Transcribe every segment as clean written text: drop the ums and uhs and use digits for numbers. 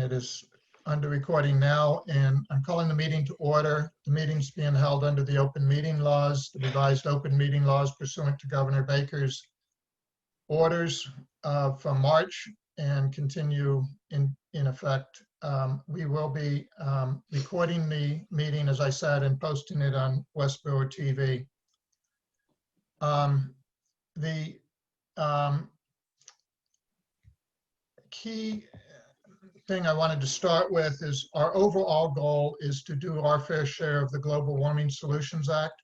it is under recording now, and I'm calling the meeting to order. The meeting's being held under the open meeting laws, the revised open meeting laws pursuant to Governor Baker's orders from March and continue in effect. We will be recording the meeting, as I said, and posting it on Westboro TV. The key thing I wanted to start with is our overall goal is to do our fair share of the Global Warming Solutions Act,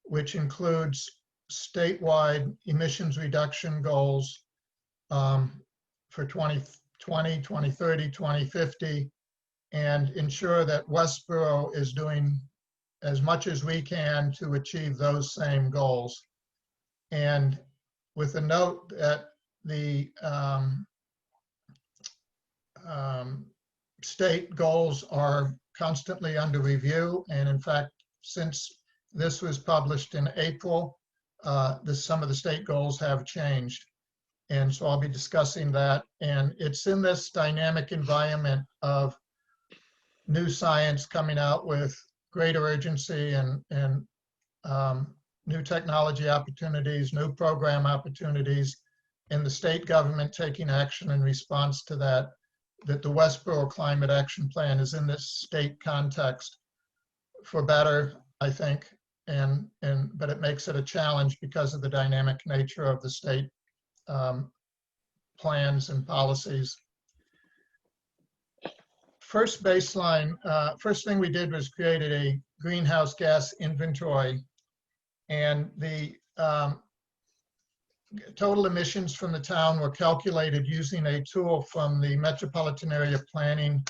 which includes statewide emissions reduction goals for 2020, 2030, 2050, and ensure that Westboro is doing as much as we can to achieve those same goals. And with a note that the state goals are constantly under review. And in fact, since this was published in April, some of the state goals have changed. And so I'll be discussing that. And it's in this dynamic environment of new science coming out with greater urgency and new technology opportunities, new program opportunities, and the state government taking action in response to that, that the Westboro Climate Action Plan is in this state context for better, I think, but it makes it a challenge because of the dynamic nature of the state plans and policies. First baseline, first thing we did was created a greenhouse gas inventory, and the total emissions from the town were calculated using a tool from the Metropolitan Area Planning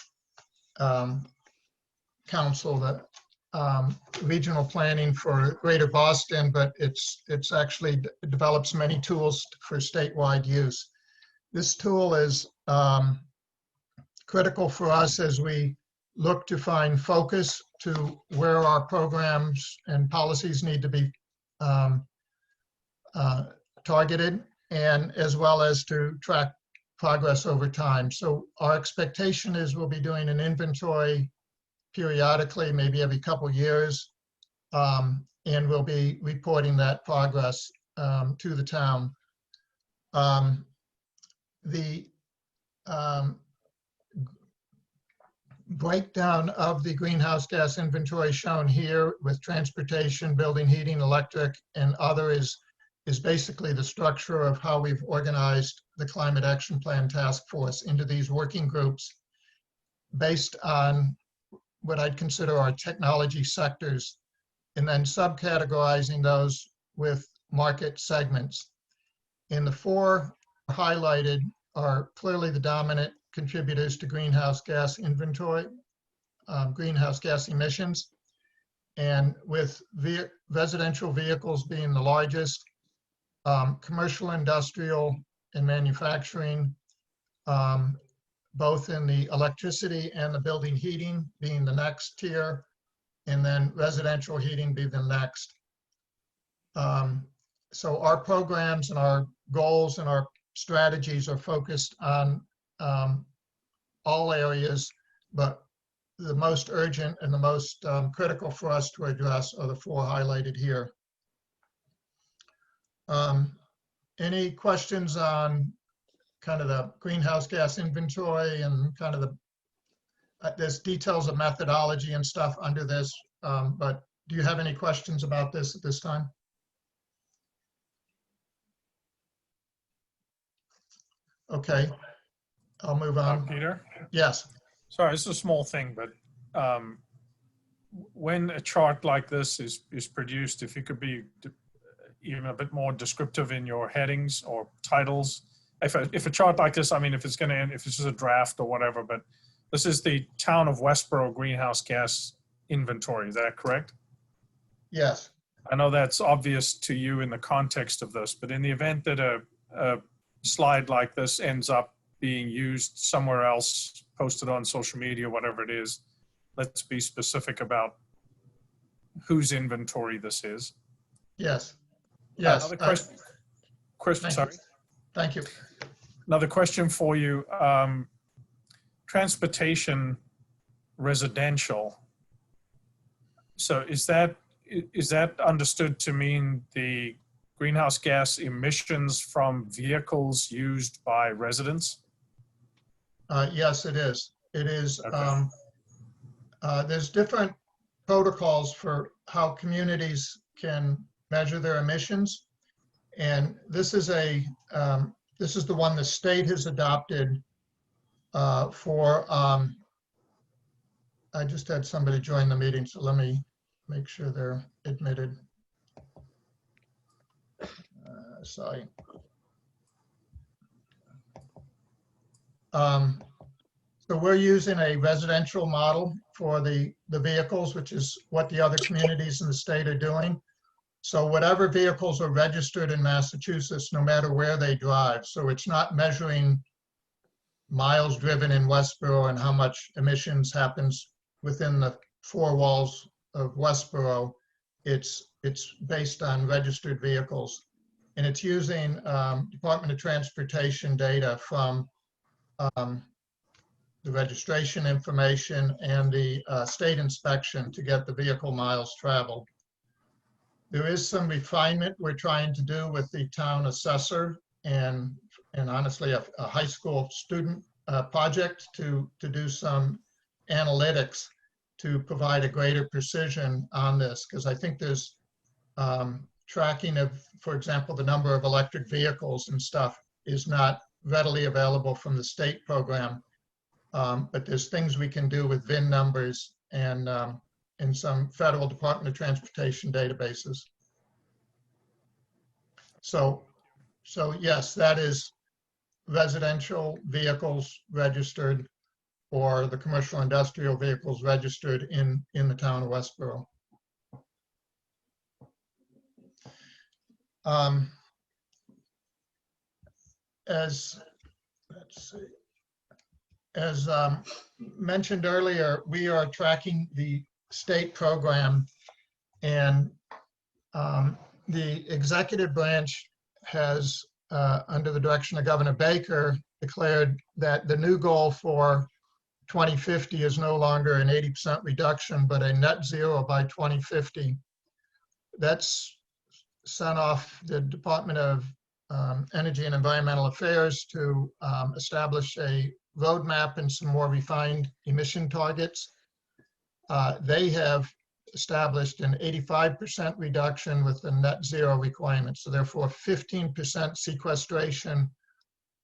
Council, the regional planning for Greater Boston, but it's actually develops many tools for statewide use. This tool is critical for us as we look to find focus to where our programs and policies need to be targeted, and as well as to track progress over time. So our expectation is we'll be doing an inventory periodically, maybe every couple of years, and we'll be reporting that progress to the town. The breakdown of the greenhouse gas inventory shown here with transportation, building, heating, electric, and other is basically the structure of how we've organized the Climate Action Plan Task Force into these working groups based on what I'd consider our technology sectors, and then subcategorizing those with market segments. And the four highlighted are clearly the dominant contributors to greenhouse gas inventory, greenhouse gas emissions, and with residential vehicles being the largest, commercial, industrial, and manufacturing, both in the electricity and the building heating being the next tier, and then residential heating being the next. So our programs and our goals and our strategies are focused on all areas, but the most urgent and the most critical for us to address are the four highlighted here. Any questions on kind of the greenhouse gas inventory and kind of there's details of methodology and stuff under this, but do you have any questions about this at this time? Okay, I'll move on. Peter? Yes. Sorry, it's a small thing, but when a chart like this is produced, if you could be even a bit more descriptive in your headings or titles. If a chart like this, I mean, if it's just a draft or whatever, but this is the Town of Westboro greenhouse gas inventory, is that correct? Yes. I know that's obvious to you in the context of this, but in the event that a slide like this ends up being used somewhere else, posted on social media, whatever it is, let's be specific about whose inventory this is. Yes. Yes. Another question. Sorry. Thank you. Another question for you. transportation residential. So is that understood to mean the greenhouse gas emissions from vehicles used by residents? Yes, it is. It is. Okay. There's different protocols for how communities can measure their emissions, and this is the one the state has adopted for. I just had somebody join the meeting, so let me make sure they're admitted. Sorry. So we're using a residential model for the vehicles, which is what the other communities in the state are doing. So whatever vehicles are registered in Massachusetts, no matter where they drive. So it's not measuring miles driven in Westboro and how much emissions happens within the four walls of Westboro. It's based on registered vehicles. And it's using Department of Transportation data from the registration information and the state inspection to get the vehicle miles traveled. There is some refinement we're trying to do with the town assessor and honestly a high school student project to do some analytics to provide a greater precision on this, because I think there's tracking of, for example, the number of electric vehicles and stuff is not readily available from the state program. But there's things we can do with VIN numbers and in some federal Department of Transportation databases. So yes, that is residential vehicles registered or the commercial industrial vehicles registered in the town of Westboro. As mentioned earlier, we are tracking the state program, and the executive branch has, under the direction of Governor Baker, declared that the new goal for 2050 is no longer an 80% reduction, but a net zero by 2050. That's sent off the Department of Energy and Environmental Affairs to establish a roadmap and some more refined emission targets. They have established an 85% reduction with the net zero requirement. So therefore 15% sequestration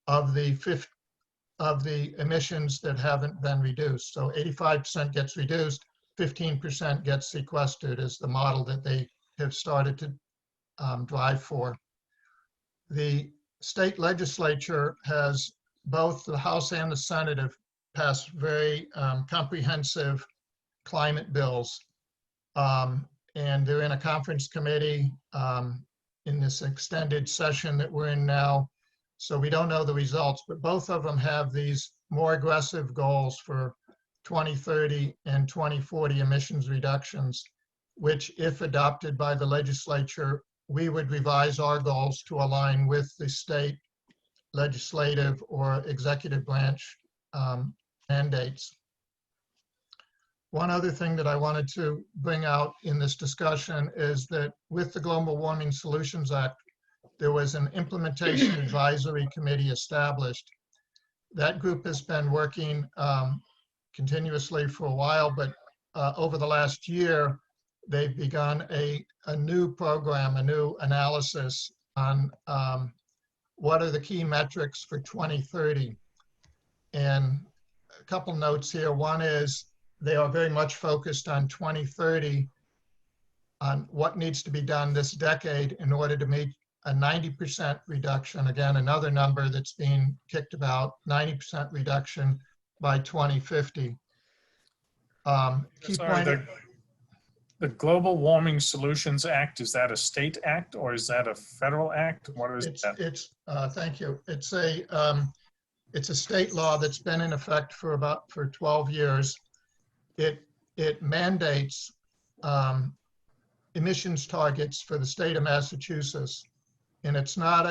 of the emissions that haven't been reduced. So 85% gets reduced, 15% gets sequestered is the model that they have started to drive for. The state legislature has, both the House and the Senate have passed very comprehensive climate bills. And they're in a conference committee in this extended session that we're in now. So we don't know the results, but both of them have these more aggressive goals for 2030 and 2040 emissions reductions, which if adopted by the legislature, we would revise our goals to align with the state legislative or executive branch mandates. One other thing that I wanted to bring out in this discussion is that with the Global Warming Solutions Act, there was an implementation advisory committee established. That group has been working continuously for a while, but over the last year, they've begun a new program, a new analysis on what are the key metrics for 2030. And a couple notes here. One is they are very much focused on 2030, on what needs to be done this decade in order to meet a 90% reduction. Again, another number that's being kicked about, 90% reduction by 2050. The Global Warming Solutions Act, is that a state act or is that a federal act? What is that? Thank you. It's a state law that's been in effect for 12 years. It mandates emissions targets for the state of Massachusetts, and it's not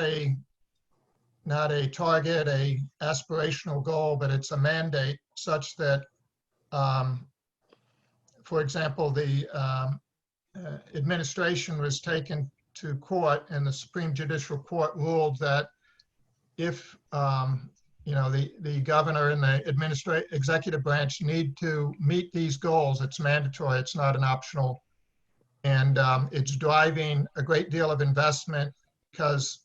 not a target, a aspirational goal, but it's a mandate such that, for example, the administration was taken to court, and the Supreme Judicial Court ruled that if the governor and the executive branch need to meet these goals, it's mandatory, it's not an optional. And it's driving a great deal of investment because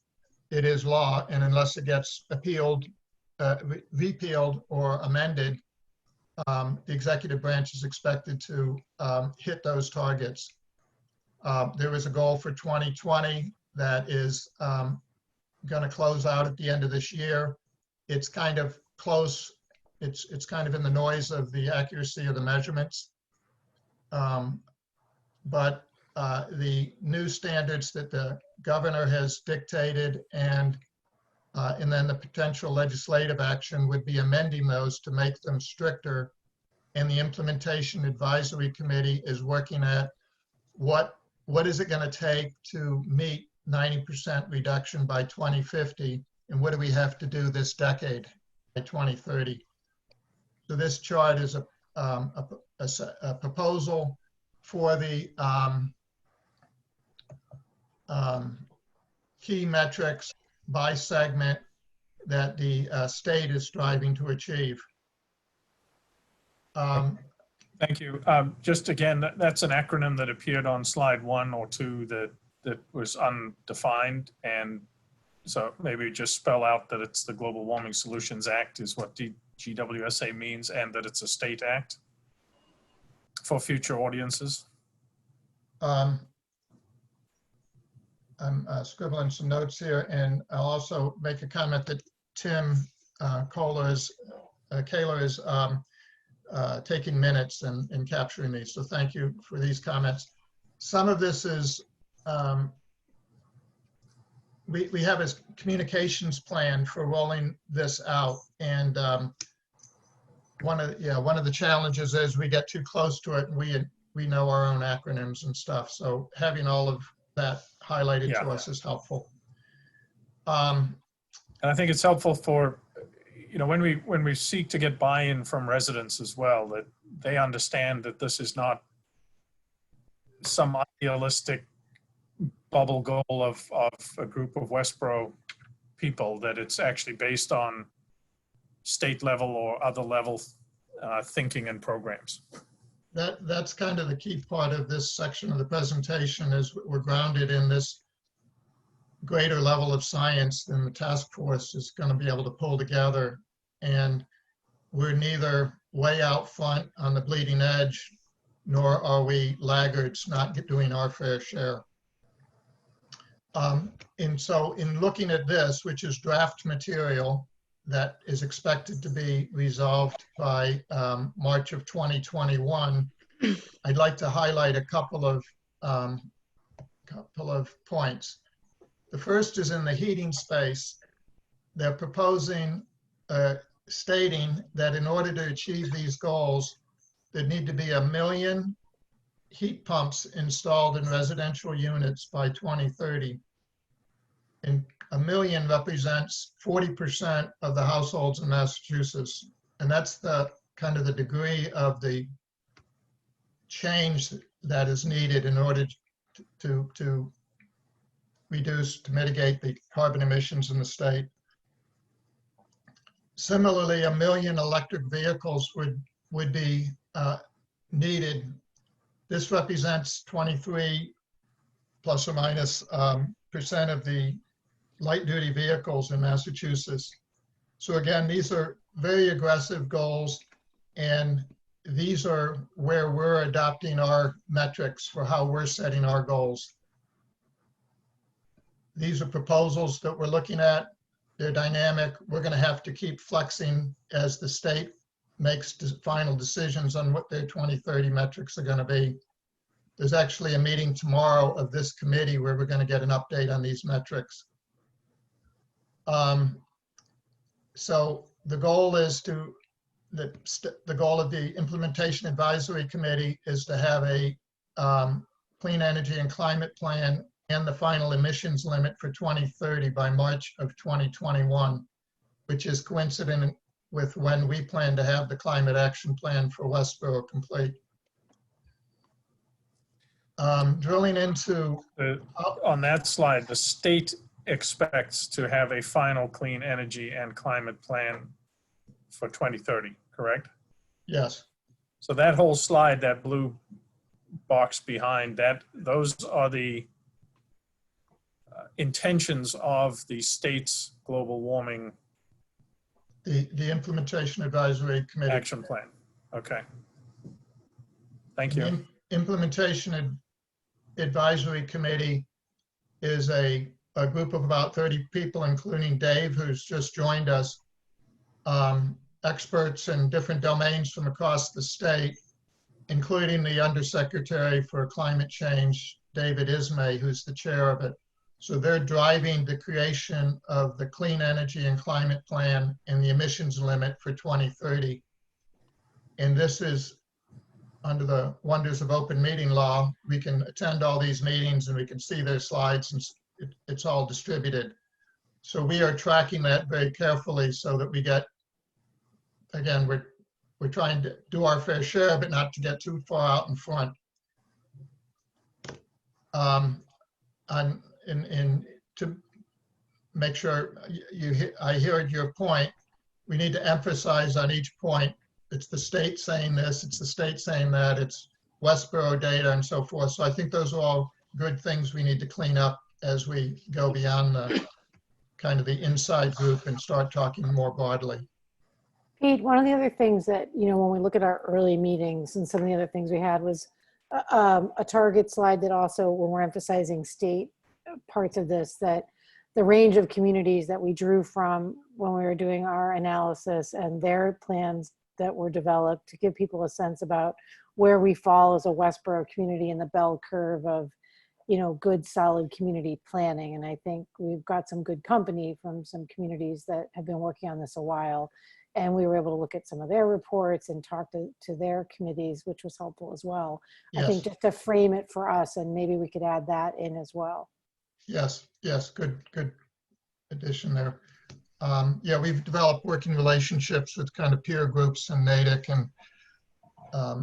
it is law, and unless it gets appealed, repealed or amended, the executive branch is expected to hit those targets. There is a goal for 2020 that is going to close out at the end of this year. It's kind of close. It's kind of in the noise of the accuracy of the measurements. But the new standards that the governor has dictated and then the potential legislative action would be amending those to make them stricter. And the Implementation Advisory Committee is working at what is it going to take to meet 90% reduction by 2050, and what do we have to do this decade by 2030. So this chart is a proposal for the key metrics by segment that the state is striving to achieve. Thank you. Just again, that's an acronym that appeared on slide 1 or 2 that was undefined. And so maybe just spell out that it's the Global Warming Solutions Act is what GWSA means, and that it's a state act for future audiences. I'm scribbling some notes here, and I'll also make a comment that Tim Kaler is taking minutes and capturing these. So thank you for these comments. Some of this is, we have a communications plan for rolling this out. And one of the challenges is we get too close to it and we know our own acronyms and stuff. So having all of that highlighted to us is helpful. And I think it's helpful for, when we seek to get buy-in from residents as well, that they understand that this is not some idealistic bubble goal of a group of Westboro people, that it's actually based on state level or other level thinking and programs. That's kind of the key part of this section of the presentation, is we're grounded in this greater level of science than the task force is going to be able to pull together. And we're neither way out front on the bleeding edge, nor are we laggards not doing our fair share. And so in looking at this, which is draft material that is expected to be resolved by March of 2021, I'd like to highlight a couple of points. The first is in the heating space. They're proposing, stating that in order to achieve these goals, there need to be 1 million heat pumps installed in residential units by 2030. And 1 million represents 40% of the households in Massachusetts. And that's the kind of the degree of the change that is needed in order to mitigate the carbon emissions in the state. Similarly, 1 million electric vehicles would be needed. This represents 23 plus or minus percent of the light duty vehicles in Massachusetts. So again, these are very aggressive goals, and these are where we're adopting our metrics for how we're setting our goals. These are proposals that we're looking at. They're dynamic. We're going to have to keep flexing as the state makes final decisions on what their 2030 metrics are going to be. There's actually a meeting tomorrow of this committee where we're going to get an update on these metrics. So the goal is the goal of the Implementation Advisory Committee is to have a clean energy and climate plan and the final emissions limit for 2030 by March of 2021, which is coincident with when we plan to have the climate action plan for Westboro complete. Drilling into On that slide, the state expects to have a final clean energy and climate plan for 2030, correct? yes, So that whole slide, that blue box behind that, those are the intentions of the state's global warming the implementation advisory committee. action plan. Okay. Thank you. The implementation advisory committee is a group of about 30 people, including Dave, who's just joined us, experts in different domains from across the state, including the Undersecretary for Climate Change, David Ismay, who's the chair of it. So they're driving the creation of the clean energy and climate plan and the emissions limit for 2030. And this is under the wonders of open meeting law. We can attend all these meetings and we can see their slides, and it's all distributed. So we are tracking that very carefully so that we get, again, we're trying to do our fair share, but not to get too far out in front. To make sure I heard your point, we need to emphasize on each point, it's the state saying this, it's the state saying that, it's Westboro data and so forth. So I think those are all good things we need to clean up as we go beyond the kind of the inside group and start talking more broadly. Pete, one of the other things that, when we look at our early meetings and some of the other things we had was a target slide that also, when we're emphasizing state parts of this, that the range of communities that we drew from when we were doing our analysis and their plans that were developed to give people a sense about where we fall as a Westboro community in the bell curve of, good solid community planning. And I think we've got some good company from some communities that have been working on this a while. And we were able to look at some of their reports and talk to their committees, which was helpful as well. Yes. I think just to frame it for us, and maybe we could add that in as well. Yes, good addition there. Yeah, we've developed working relationships with kind of peer groups in Natick and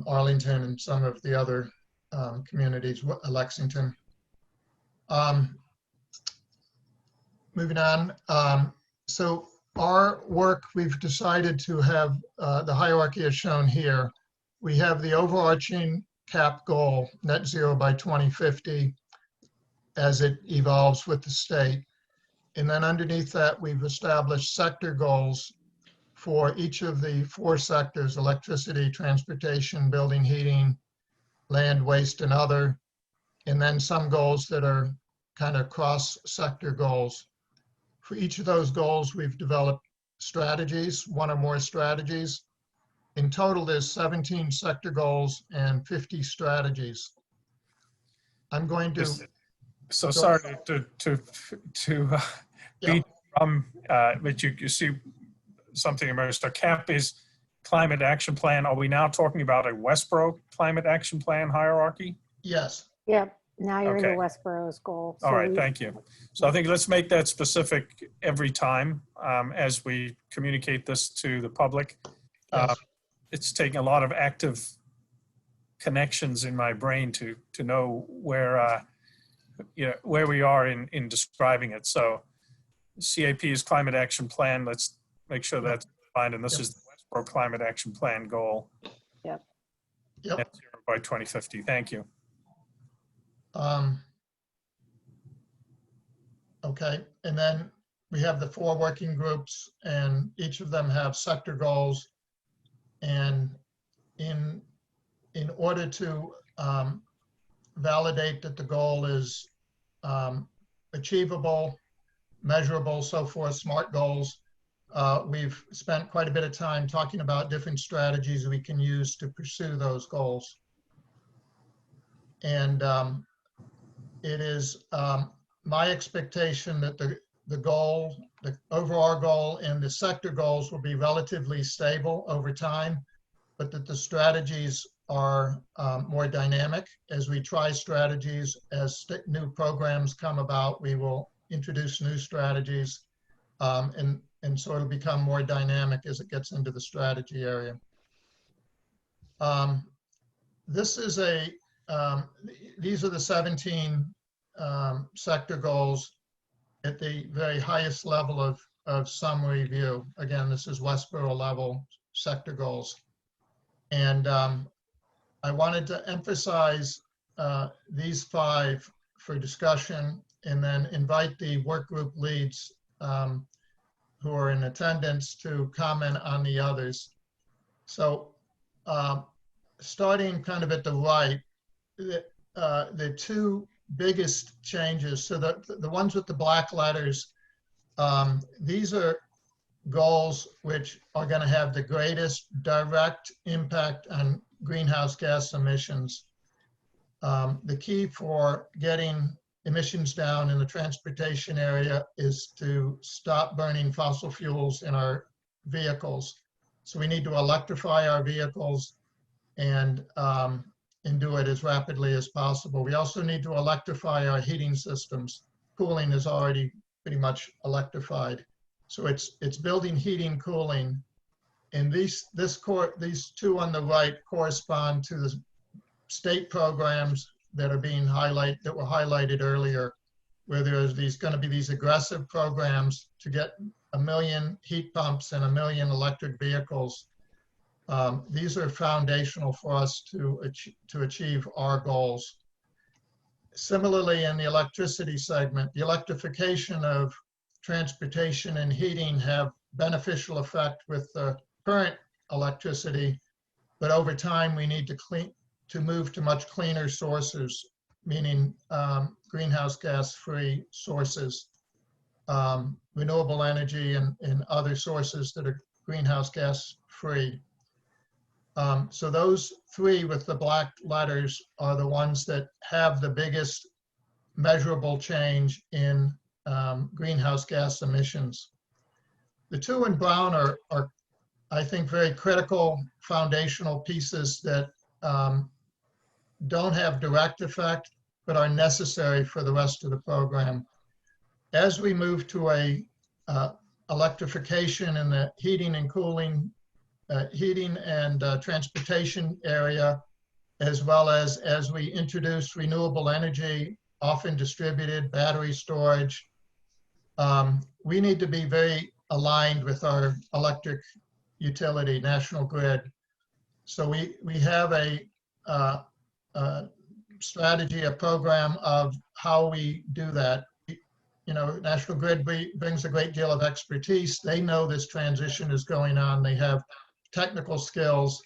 Arlington and some of the other communities, Lexington. Moving on. So our work, we've decided to have the hierarchy as shown here. We have the overarching CAP goal, net zero by 2050, as it evolves with the state. And then underneath that, we've established sector goals for each of the 4 sectors: electricity, transportation, building, heating, land, waste, and other. And then some goals that are kind of cross-sector goals. For each of those goals, we've developed strategies, 1 or more strategies. In total, there's 17 sector goals and 50 strategies. I'm going to. So sorry to beat drum, but you see something emerged. A CAP is climate action plan. Are we now talking about a Westboro climate action plan hierarchy? Yes. Yep. Now you're into Westboro's goal. All right, thank you. So I think let's make that specific every time as we communicate this to the public. Yes. It's taking a lot of active connections in my brain to know where we are in describing it. So CAP is climate action plan. Let's make sure that's defined. And this is the Westboro climate action plan goal. Yep. Net zero by 2050. Thank you. Okay, and then we have the 4 working groups, and each of them have sector goals. And in order to validate that the goal is achievable, measurable, so forth, SMART goals, we've spent quite a bit of time talking about different strategies we can use to pursue those goals. And it is my expectation that the goal, the overall goal and the sector goals will be relatively stable over time, but that the strategies are more dynamic as we try strategies. As new programs come about, we will introduce new strategies, and so it'll become more dynamic as it gets into the strategy area. This is these are the 17 sector goals at the very highest level of summary view. Again, this is Westboro level sector goals. And I wanted to emphasize these 5 for discussion, and then invite the work group leads who are in attendance to comment on the others. So starting kind of at the right, the 2 biggest changes, so the ones with the black letters, these are goals which are going to have the greatest direct impact on greenhouse gas emissions. The key for getting emissions down in the transportation area is to stop burning fossil fuels in our vehicles. So we need to electrify our vehicles and do it as rapidly as possible. We also need to electrify our heating systems. Cooling is already pretty much electrified. So it's building, heating, cooling. And these 2 on the right correspond to the state programs that are being that were highlighted earlier, where there's going to be these aggressive programs to get 1 million heat pumps and 1 million electric vehicles. These are foundational for us to achieve our goals. Similarly, in the electricity segment, the electrification of transportation and heating have beneficial effect with the current electricity, but over time we need to move to much cleaner sources, meaning greenhouse gas-free sources, renewable energy and other sources that are greenhouse gas-free. So those 3 with the black letters are the ones that have the biggest measurable change in greenhouse gas emissions. The 2 in brown are I think, very critical foundational pieces that don't have direct effect, but are necessary for the rest of the program. As we move to a electrification in the heating and cooling, heating and transportation area, as well as we introduce renewable energy, often distributed battery storage, we need to be very aligned with our electric utility, national grid. So we have a strategy, a program of how we do that. You know, National Grid brings a great deal of expertise. They know this transition is going on. They have technical skills.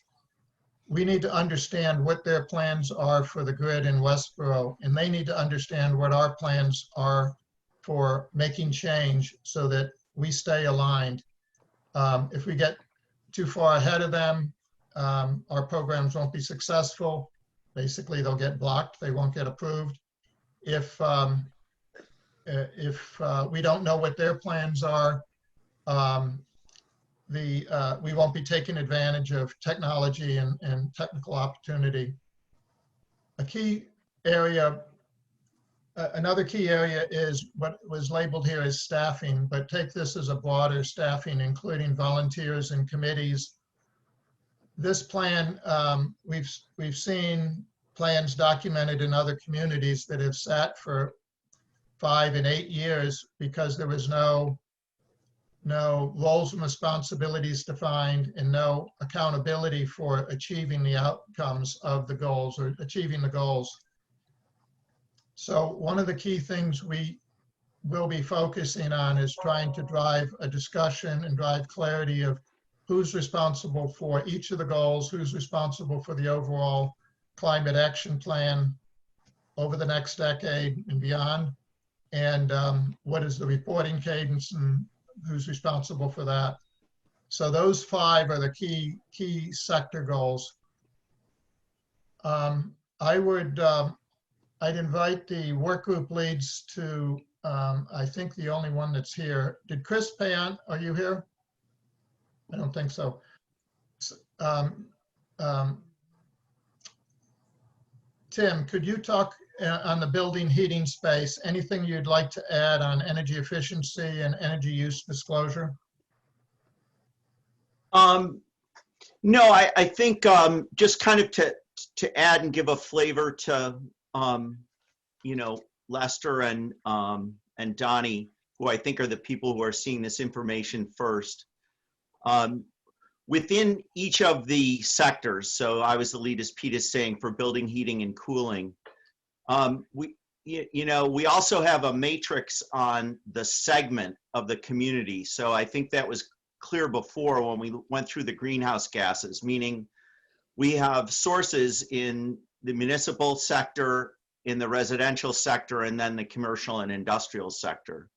We need to understand what their plans are for the grid in Westboro, and they need to understand what our plans are for making change so that we stay aligned. If we get too far ahead of them, our programs won't be successful. Basically, they'll get blocked. They won't get approved. If we don't know what their plans are, we won't be taking advantage of technology and technical opportunity. A key area, another key area is what was labeled here as staffing, but take this as a broader staffing, including volunteers and committees. This plan, we've seen plans documented in other communities that have sat for 5 and 8 years because there was no roles and responsibilities defined and no accountability for achieving the outcomes of the goals or achieving the goals. So one of the key things we will be focusing on is trying to drive a discussion and drive clarity of who's responsible for each of the goals, who's responsible for the overall climate action plan over the next decade and beyond, and what is the reporting cadence and who's responsible for that. So those 5 are the key sector goals. I'd invite the work group leads to, I think the only one that's here. Did Chris Payan, are you here? I don't think so. Tim, could you talk on the building heating space? Anything you'd like to add on energy efficiency and energy use disclosure? No, I think just kind of to add and give a flavor to you know, Lester and Donnie, who I think are the people who are seeing this information first. Within each of the sectors, so I was the lead, as Pete is saying, for building heating and cooling. We also have a matrix on the segment of the community. So I think that was clear before when we went through the greenhouse gases, meaning we have sources in the municipal sector, in the residential sector, and then the commercial and industrial sector.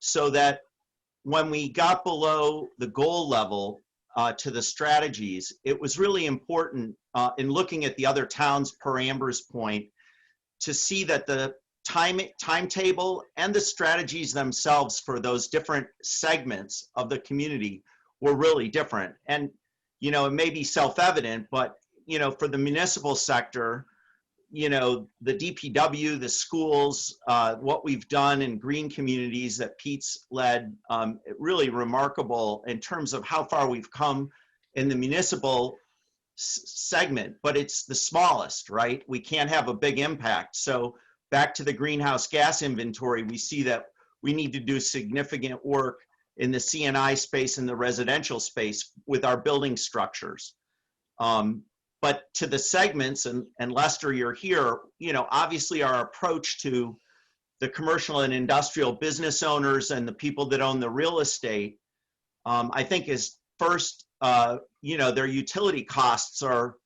So that when we got below the goal level to the strategies, it was really important in looking at the other towns, per Amber's point, to see that the timetable and the strategies themselves for those different segments of the community were really different. And, you know, it may be self-evident, but, you know, for the municipal sector, you know, the DPW, the schools, what we've done in green communities that Pete's led, really remarkable in terms of how far we've come in the municipal segment, but it's the smallest, right? We can't have a big impact. So back to the greenhouse gas inventory, we see that we need to do significant work in the C&I space and the residential space with our building structures. But to the segments, and Lester, you're here, you know, obviously our approach to the commercial and industrial business owners and the people that own the real estate, I think is first, you know, their utility costs are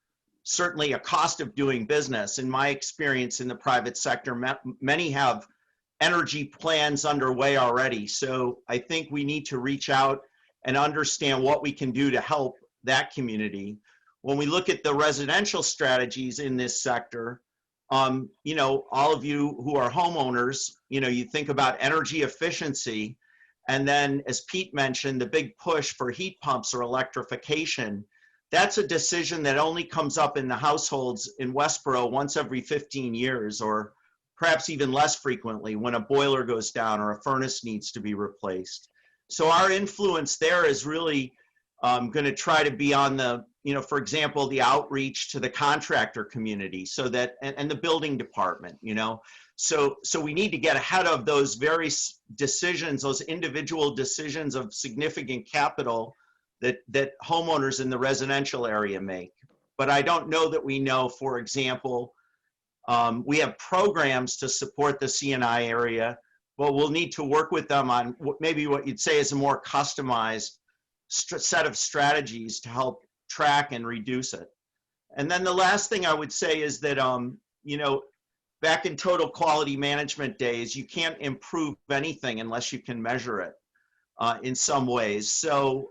certainly a cost of doing business. In my experience in the private sector, many have energy plans underway already. So I think we need to reach out and understand what we can do to help that community. When we look at the residential strategies in this sector, you know, all of you who are homeowners, you know, you think about energy efficiency, and then as Pete mentioned, the big push for heat pumps or electrification. That's a decision that only comes up in the households in Westboro once every 15 years, or perhaps even less frequently when a boiler goes down or a furnace needs to be replaced. So our influence there is really going to try to be on the, you know, for example, the outreach to the contractor community, so that, and the building department, you know. So we need to get ahead of those various decisions, those individual decisions of significant capital that homeowners in the residential area make. But I don't know that we know, for example, we have programs to support the C&I area, but we'll need to work with them on maybe what you'd say is a more customized set of strategies to help track and reduce it. And then the last thing I would say is that, you know, back in total quality management days, you can't improve anything unless you can measure it in some ways. So,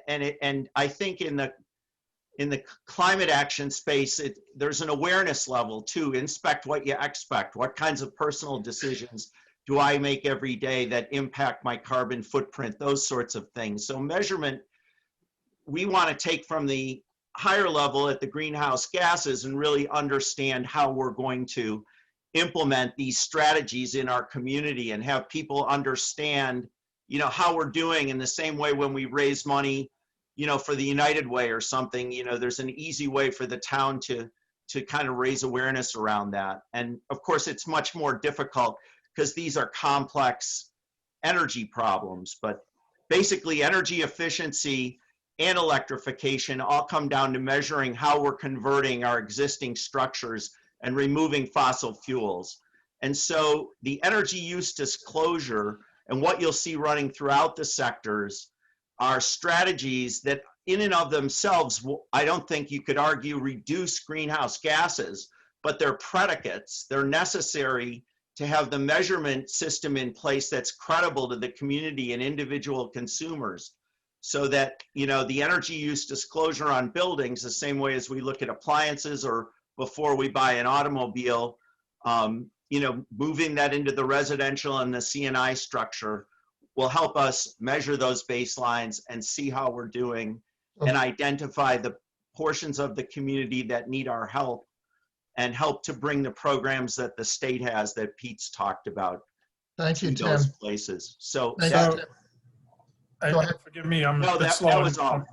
and I think in the climate action space, there's an awareness level to inspect what you expect. What kinds of personal decisions do I make every day that impact my carbon footprint, those sorts of things. So measurement, we want to take from the higher level at the greenhouse gases and really understand how we're going to implement these strategies in our community and have people understand, you know, how we're doing in the same way when we raise money, you know, for the United Way or something. You know, there's an easy way for the town to kind of raise awareness around that. And of course, it's much more difficult because these are complex energy problems, but basically energy efficiency and electrification all come down to measuring how we're converting our existing structures and removing fossil fuels. And so the energy use disclosure and what you'll see running throughout the sectors are strategies that in and of themselves, I don't think you could argue reduce greenhouse gases, but they're predicates. They're necessary to have the measurement system in place that's credible to the community and individual consumers, so that, you know, the energy use disclosure on buildings, the same way as we look at appliances or before we buy an automobile, you know, moving that into the residential and the C&I structure will help us measure those baselines and see how we're doing and identify the portions of the community that need our help and help to bring the programs that the state has that Pete's talked about Thank you, to Tim. those places. So Thank that, you, Tim. Go ahead. Forgive me, I'm no, a bit that slow. was all.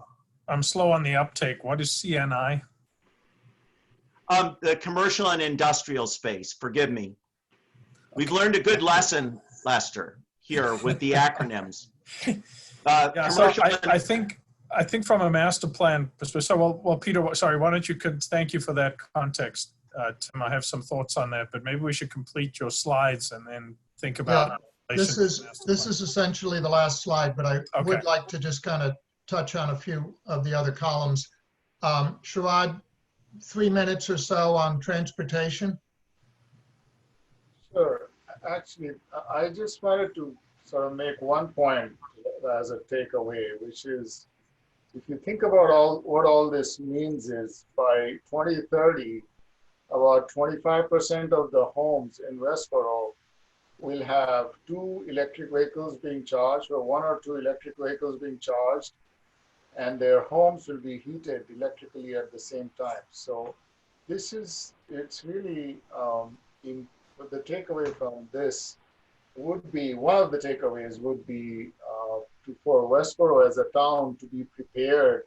I'm slow on the uptake. What is CNI? The commercial and industrial space, forgive me. We've learned a good lesson, Lester, here with the acronyms. Yeah, so Commercial I think from a master plan perspective, so well, Peter, sorry, why don't you, thank you for that context. Tim, I have some thoughts on that, but maybe we should complete your slides and then think about. This is essentially the last slide, but I would like to just kind of touch on a few of the other columns. Sharad, 3 minutes or so on transportation. Sure. Actually, I just wanted to sort of make one point as a takeaway, which is if you think about what all this means is by 2030, about 25% of the homes in Westboro will have 2 electric vehicles being charged or 1 or 2 electric vehicles being charged, and their homes will be heated electrically at the same time. So this is, it's really, the takeaway from this would be, one of the takeaways would be for Westboro as a town to be prepared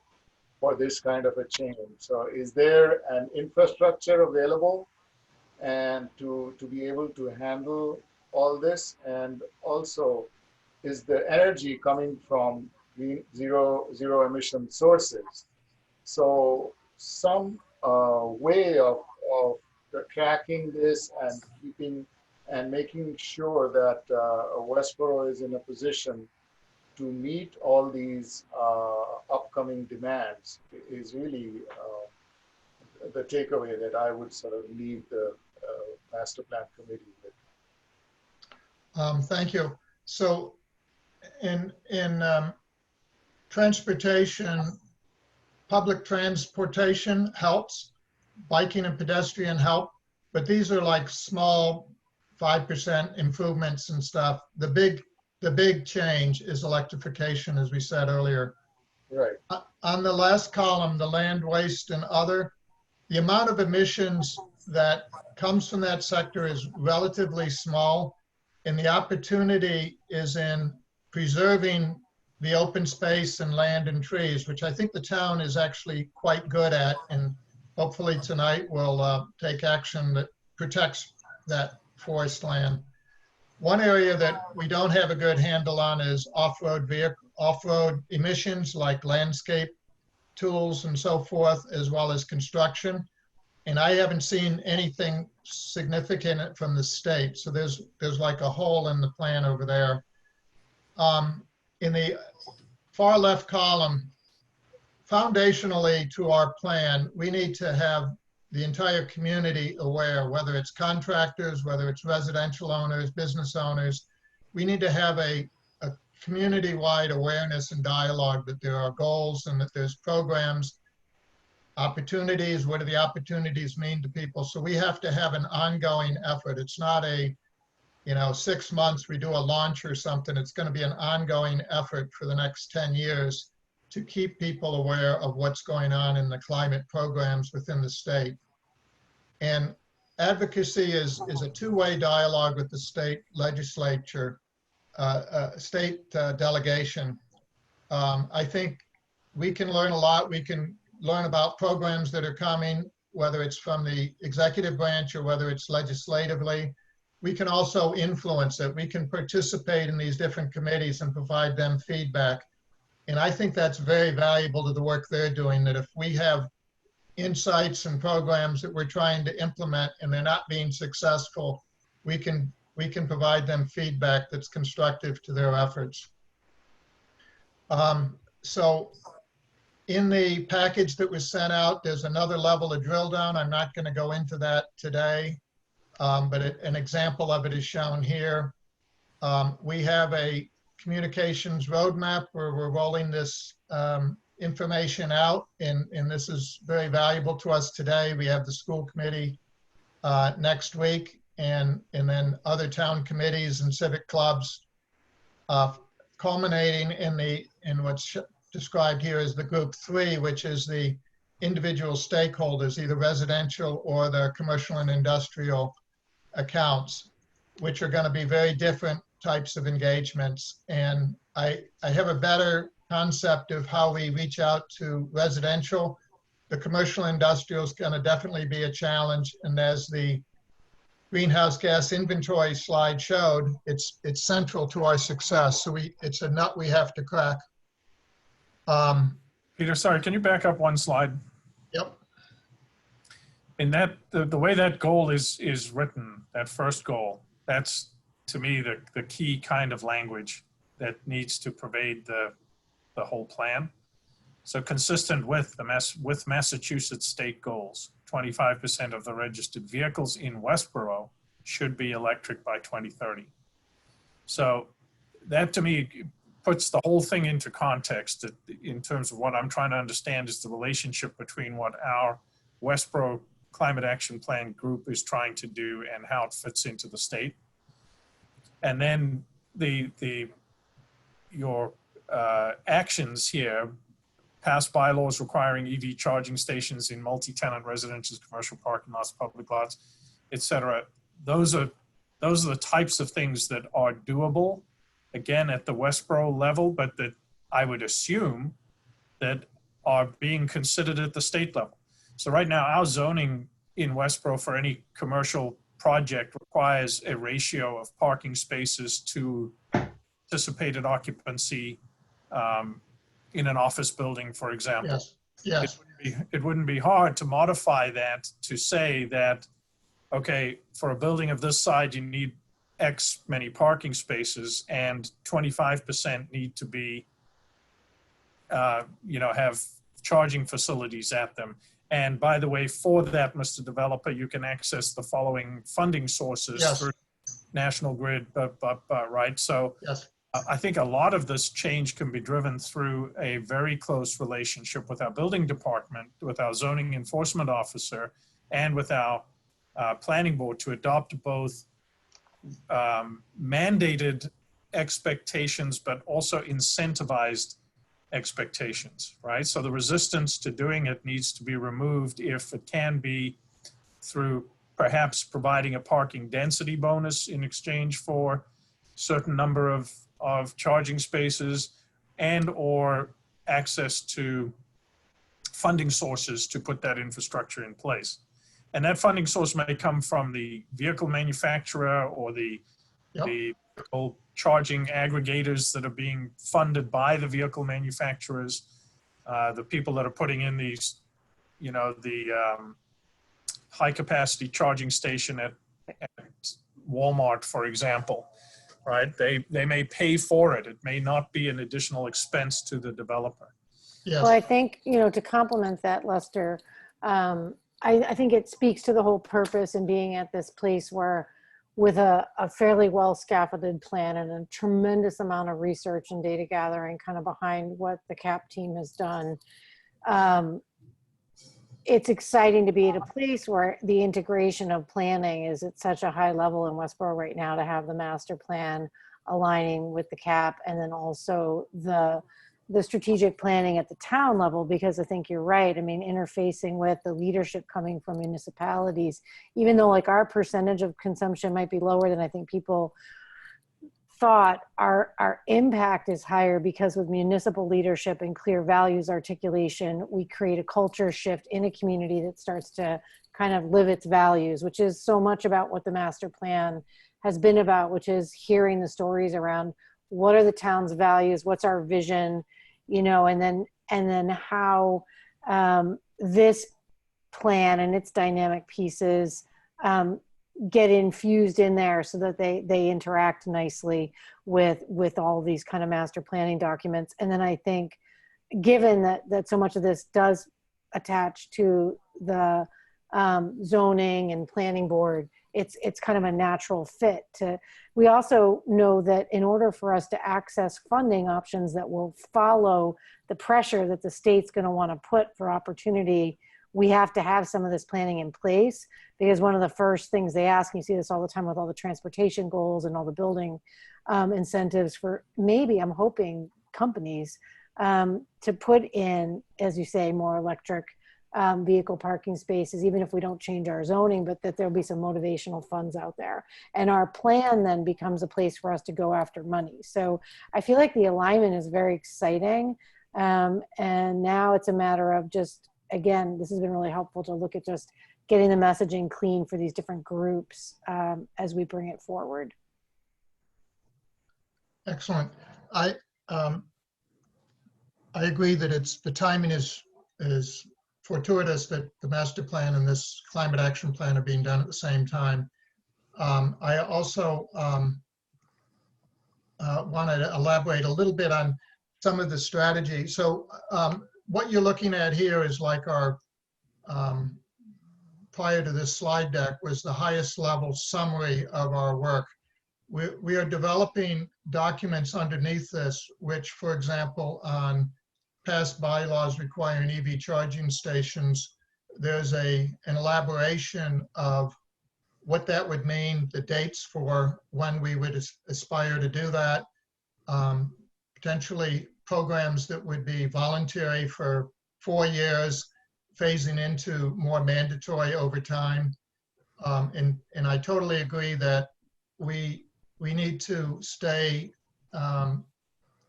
for this kind of a change. So is there an infrastructure available and to be able to handle all this? And also, is the energy coming from zero emission sources? So some way of tracking this and keeping and making sure that Westboro is in a position to meet all these upcoming demands is really the takeaway that I would sort of leave the master plan committee with. Thank you. So in transportation, public transportation helps, biking and pedestrian help, but these are like small 5% improvements and stuff. The big change is electrification, as we said earlier. Right. On the last column, the land waste and other, the amount of emissions that comes from that sector is relatively small, and the opportunity is in preserving the open space and land and trees, which I think the town is actually quite good at, and hopefully tonight we'll take action that protects that forest land. One area that we don't have a good handle on is off-road emissions like landscape tools and so forth, as well as construction. And I haven't seen anything significant from the state. So there's like a hole in the plan over there. In the far left column, foundationally to our plan, we need to have the entire community aware, whether it's contractors, whether it's residential owners, business owners. We need to have a community-wide awareness and dialogue that there are goals and that there's programs, opportunities. What do the opportunities mean to people? So we have to have an ongoing effort. It's not a, 6 months we do a launch or something. It's going to be an ongoing effort for the next 10 years to keep people aware of what's going on in the climate programs within the state. And advocacy is a two-way dialogue with the state legislature, state delegation. I think we can learn a lot. We can learn about programs that are coming, whether it's from the executive branch or whether it's legislatively. We can also influence it. We can participate in these different committees and provide them feedback. And I think that's very valuable to the work they're doing, that if we have insights and programs that we're trying to implement and they're not being successful, we can provide them feedback that's constructive to their efforts. So in the package that was sent out, there's another level of drill down. I'm not going to go into that today, but an example of it is shown here. We have a communications roadmap where we're rolling this information out, and this is very valuable to us today. We have the school committee next week, and then other town committees and civic clubs, culminating in what's described here as the group 3, which is the individual stakeholders, either residential or the commercial and industrial accounts, which are going to be very different types of engagements. And I have a better concept of how we reach out to residential. The commercial industrial is going to definitely be a challenge. And as the greenhouse gas inventory slide showed, it's central to our success. So it's a nut we have to crack. Peter, sorry, can you back up one slide? Yep. In that, the way that goal is written, that first goal, that's to me the key kind of language that needs to pervade the whole plan. So consistent with with Massachusetts state goals, 25% of the registered vehicles in Westboro should be electric by 2030. So that to me puts the whole thing into context in terms of what I'm trying to understand is the relationship between what our Westboro Climate Action Plan group is trying to do and how it fits into the state. And then your actions here, pass bylaws requiring EV charging stations in multi-tenant residences, commercial parking lots, public lots, et cetera. Those are the types of things that are doable, again, at the Westboro level, but that I would assume that are being considered at the state level. So right now, our zoning in Westboro for any commercial project requires a ratio of parking spaces to anticipated occupancy in an office building, for example. Yes. Yes. It wouldn't be hard to modify that to say that, okay, for a building of this size, you need X many parking spaces and 25% need to be, have charging facilities at them. And by the way, for that, Mr. Developer, you can access the following funding sources Yes. through National Grid, right? So Yes. I think a lot of this change can be driven through a very close relationship with our building department, with our zoning enforcement officer, and with our planning board to adopt both mandated expectations, but also incentivized expectations, right? So the resistance to doing it needs to be removed if it can be through perhaps providing a parking density bonus in exchange for certain number of charging spaces and or access to funding sources to put that infrastructure in place. And that funding source may come from the vehicle manufacturer or the vehicle charging aggregators that are being funded by the vehicle manufacturers, the people that are putting in these, the high capacity charging station at Walmart, for example, right? They may pay for it. It may not be an additional expense to the developer. Yes. Well, I think, to complement that, Lester, I think it speaks to the whole purpose in being at this place where with a fairly well scaffolded plan and a tremendous amount of research and data gathering kind of behind what the CAP team has done. It's exciting to be at a place where the integration of planning is at such a high level in Westboro right now, to have the master plan aligning with the CAP, and then also the strategic planning at the town level, because I think you're right. I mean, interfacing with the leadership coming from municipalities, even though like our percentage of consumption might be lower than I think people thought, our impact is higher because with municipal leadership and clear values articulation, we create a culture shift in a community that starts to kind of live its values, which is so much about what the master plan has been about, which is hearing the stories around what are the town's values, what's our vision, and then how this plan and its dynamic pieces get infused in there so that they interact nicely with all these kind of master planning documents. And then I think, given that so much of this does attach to the zoning and planning board, it's kind of a natural fit we also know that in order for us to access funding options that will follow the pressure that the state's going to want to put for opportunity, we have to have some of this planning in place, because one of the first things they ask, and you see this all the time with all the transportation goals and all the building incentives for maybe, I'm hoping, companies to put in, as you say, more electric vehicle parking spaces, even if we don't change our zoning, but that there'll be some motivational funds out there. And our plan then becomes a place for us to go after money. So I feel like the alignment is very exciting. And now it's a matter of just, again, this has been really helpful to look at just getting the messaging clean for these different groups as we bring it forward. Excellent. I agree that the timing is fortuitous that the master plan and this climate action plan are being done at the same time. I also want to elaborate a little bit on some of the strategy. So what you're looking at here is like our, prior to this slide deck, was the highest level summary of our work. We are developing documents underneath this, which, for example, on past bylaws requiring EV charging stations, there's an elaboration of what that would mean, the dates for when we would aspire to do that, potentially programs that would be voluntary for 4 years, phasing into more mandatory over time. And I totally agree that we need to stay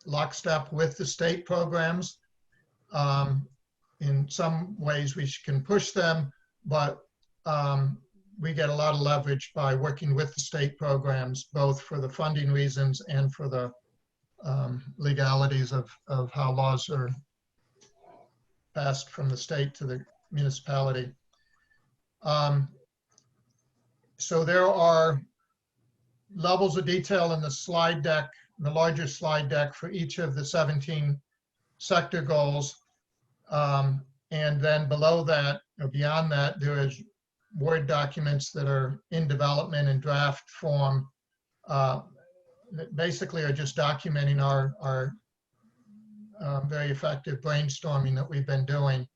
lockstep with the state programs. In some ways we can push them, but we get a lot of leverage by working with the state programs, both for the funding reasons and for the legalities of how laws are passed from the state to the municipality. So there are levels of detail in the slide deck, the larger slide deck for each of the 17 sector goals. And then below that, or beyond that, there is Word documents that are in development in draft form that basically are just documenting our very effective brainstorming that we've been doing.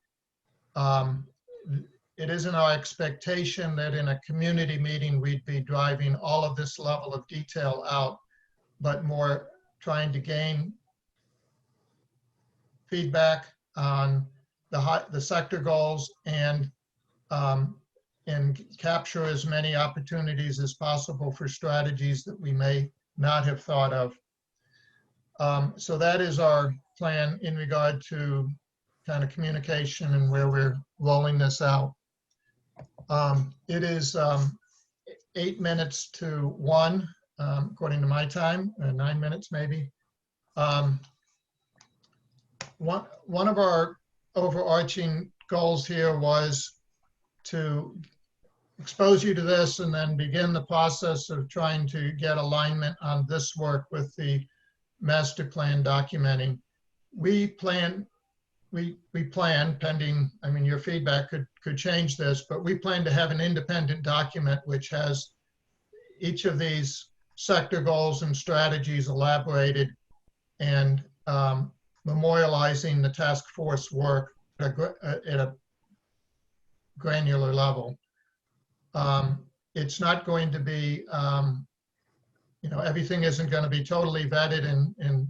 It isn't our expectation that in a community meeting we'd be driving all of this level of detail out, but more trying to gain feedback on the sector goals and capture as many opportunities as possible for strategies that we may not have thought of. So that is our plan in regard to kind of communication and where we're rolling this out. It is 8 minutes to 1, according to my time, 9 minutes maybe. One of our overarching goals here was to expose you to this and then begin the process of trying to get alignment on this work with the master plan documenting. We plan pending, I mean, your feedback could change this, but we plan to have an independent document which has each of these sector goals and strategies elaborated and memorializing the task force work at a granular level. It's not going to be, you know, everything isn't going to be totally vetted and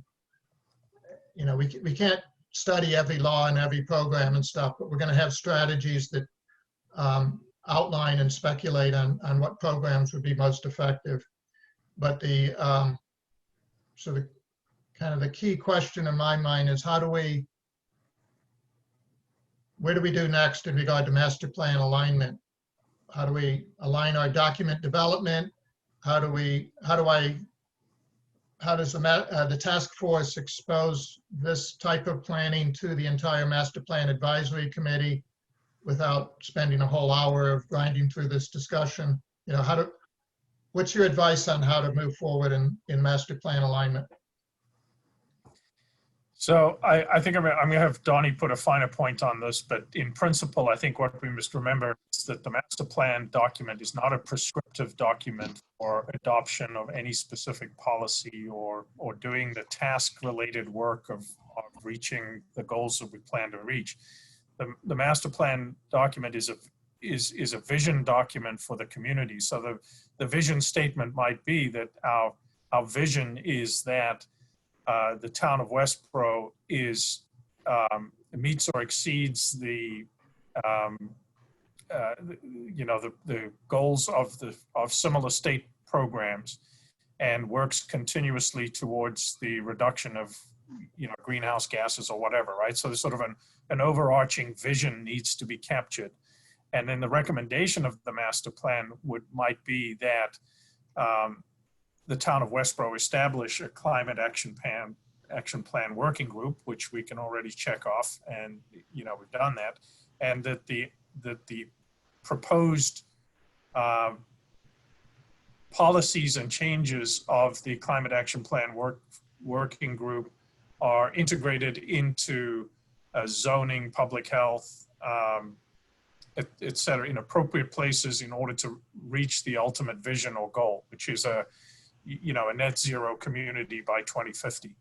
you know, we can't study every law and every program and stuff, but we're going to have strategies that outline and speculate on what programs would be most effective. But the kind of the key question in my mind is where do we do next in regard to master plan alignment? How do we align our document development? How does the task force expose this type of planning to the entire master plan advisory committee without spending a whole hour of grinding through this discussion? You know, what's your advice on how to move forward in master plan alignment? So I think I'm going to have Donnie put a finer point on this, but in principle, I think what we must remember is that the master plan document is not a prescriptive document for adoption of any specific policy or doing the task-related work of reaching the goals that we plan to reach. The master plan document is a vision document for the community. So the vision statement might be that our vision is that the town of Westboro meets or exceeds the the goals of similar state programs, and works continuously towards the reduction of greenhouse gases or whatever, right? So there's sort of an overarching vision needs to be captured. And then the recommendation of the master plan might be that the town of Westboro establish a climate action plan working group, which we can already check off, and we've done that, and that the proposed policies and changes of the climate action plan working group are integrated into zoning, public health, et cetera, in appropriate places in order to reach the ultimate vision or goal, which is a net zero community by 2050.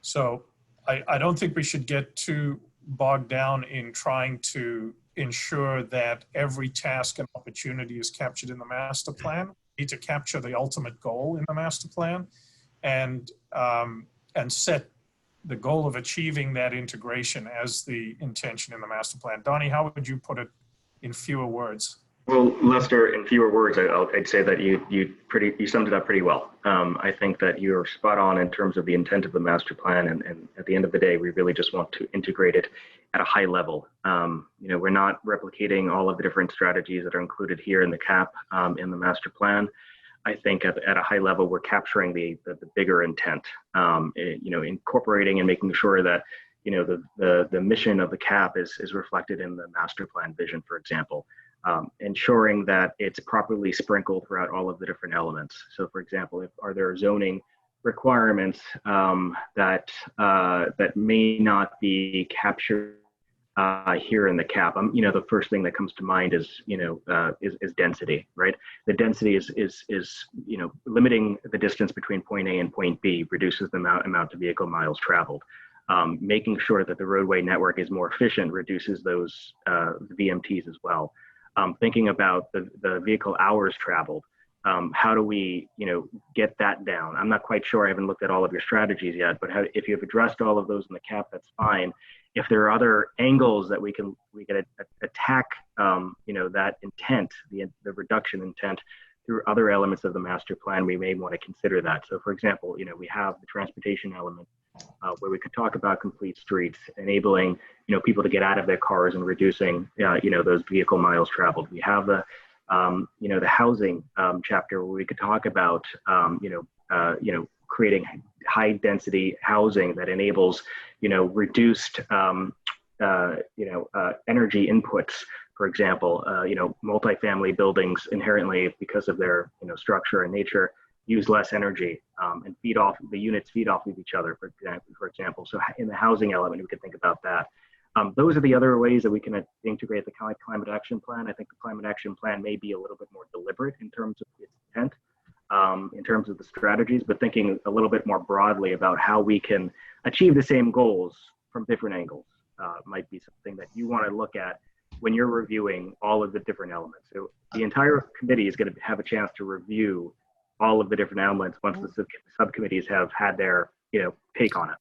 So I don't think we should get too bogged down in trying to ensure that every task and opportunity is captured in the master plan. We need to capture the ultimate goal in the master plan and set the goal of achieving that integration as the intention in the master plan. Donnie, how would you put it in fewer words? Well, Lester, in fewer words, I'd say that you summed it up pretty well. I think that you're spot on in terms of the intent of the master plan, and at the end of the day, we really just want to integrate it at a high level. We're not replicating all of the different strategies that are included here in the CAP in the master plan. I think at a high level, we're capturing the bigger intent, incorporating and making sure that the mission of the CAP is reflected in the master plan vision, for example. Ensuring that it's properly sprinkled throughout all of the different elements. So, for example, are there zoning requirements that may not be captured here in the CAP? The first thing that comes to mind is density, right? The density is limiting the distance between point A and point B reduces the amount of vehicle miles traveled. Making sure that the roadway network is more efficient reduces those VMTs as well. Thinking about the vehicle hours traveled, how do we, get that down? I'm not quite sure. I haven't looked at all of your strategies yet, but if you've addressed all of those in the CAP, that's fine. If there are other angles that we can attack, that intent, the reduction intent through other elements of the master plan, we may want to consider that. So, for example, we have the transportation element where we could talk about complete streets, enabling people to get out of their cars and reducing those vehicle miles traveled. We have the housing chapter where we could talk about creating high density housing that enables reduced energy inputs. For example, multifamily buildings inherently, because of their structure and nature, use less energy and the units feed off of each other, for example. So in the housing element, we could think about that. Those are the other ways that we can integrate the climate action plan. I think the climate action plan may be a little bit more deliberate in terms of its intent, in terms of the strategies, but thinking a little bit more broadly about how we can achieve the same goals from different angles might be something that you want to look at when you're reviewing all of the different elements. So the entire committee is going to have a chance to review all of the different elements once the subcommittees have had their take on it.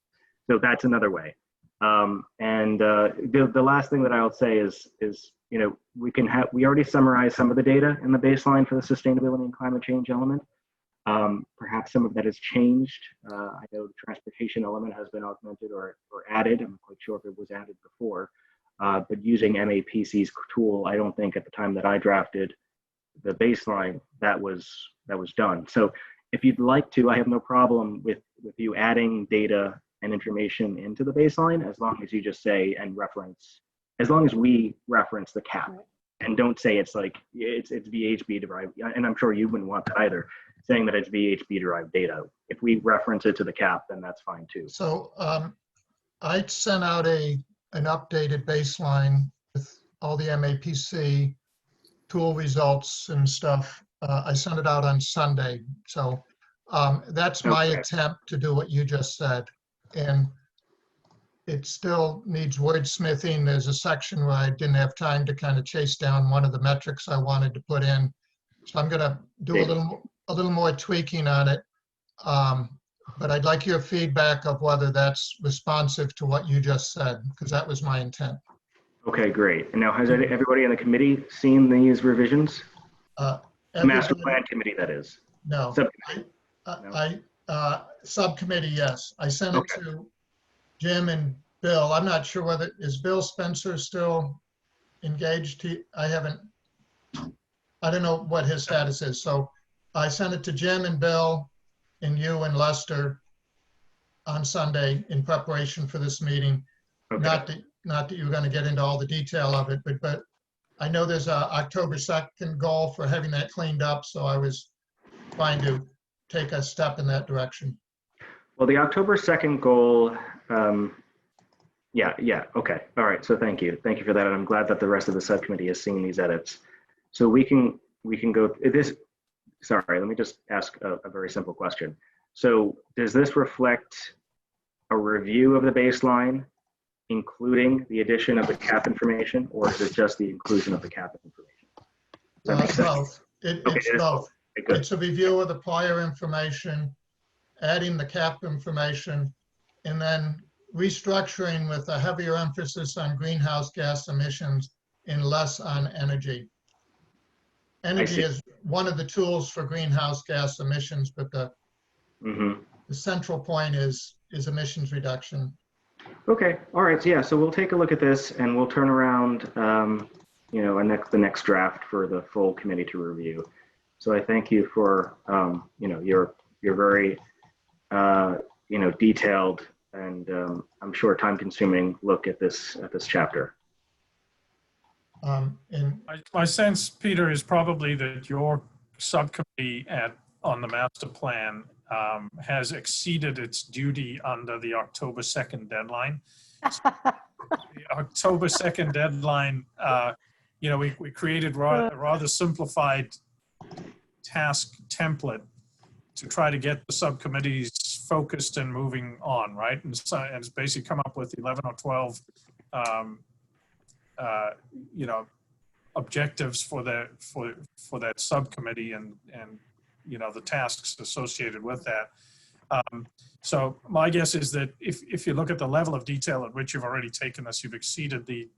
So that's another way. The last thing that I'll say is we already summarized some of the data in the baseline for the sustainability and climate change element. Perhaps some of that has changed. I know the transportation element has been augmented or added. I'm not quite sure if it was added before. But using MAPC's tool, I don't think at the time that I drafted the baseline that was done. So if you'd like to, I have no problem with you adding data and information into the baseline, as long as you just say and reference, as long as we reference the CAP and don't say it's VHB derived, and I'm sure you wouldn't want that either, saying that it's VHB derived data. If we reference it to the CAP, then that's fine too. So I sent out an updated baseline with all the MAPC tool results and stuff. I sent it out on Sunday. So that's my attempt to do what you just said. And it still needs wordsmithing. There's a section where I didn't have time to kind of chase down one of the metrics I wanted to put in. So I'm going to do a little more tweaking on it. But I'd like your feedback of whether that's responsive to what you just said, because that was my intent. Okay, great. And now has everybody in the committee seen these revisions? Uh, The master everybody- plan committee, that is. No. Subcommittee. Subcommittee, yes. I sent it Okay. to Jim and Bill. I'm not sure whether, is Bill Spencer still engaged? I don't know what his status is. So I sent it to Jim and Bill and you and Lester on Sunday in preparation for this meeting. Okay. Not that you're going to get into all the detail of it, but I know there's a October 2nd goal for having that cleaned up. So I was trying to take a step in that direction. Well, the October 2nd goal, yeah, okay. All right, so thank you. Thank you for that. And I'm glad that the rest of the subcommittee has seen these edits. So we can go this. Sorry, let me just ask a very simple question. So does this reflect a review of the baseline, including the addition of the CAP information, or is it just the inclusion of the CAP information? Does that make sense? Both. It's it is both. Okay, good. It's a review of the prior information, adding the CAP information, and then restructuring with a heavier emphasis on greenhouse gas emissions and less on energy. Energy see. is one of the tools for greenhouse gas emissions, but the central point is emissions reduction. Okay, all right, so yeah, so we'll take a look at this and we'll turn around, the next draft for the full committee to review. So I thank you for, your very, detailed and I'm sure time-consuming look at this chapter. And My sense, Peter, is probably that your subcommittee on the master plan has exceeded its duty under the October 2nd deadline. The October 2nd deadline, we created a rather simplified task template to try to get the subcommittees focused and moving on, right? And it's basically come up with 11 or 12 objectives for that subcommittee and the tasks associated with that. So my guess is that if you look at the level of detail at which you've already taken this, you've exceeded the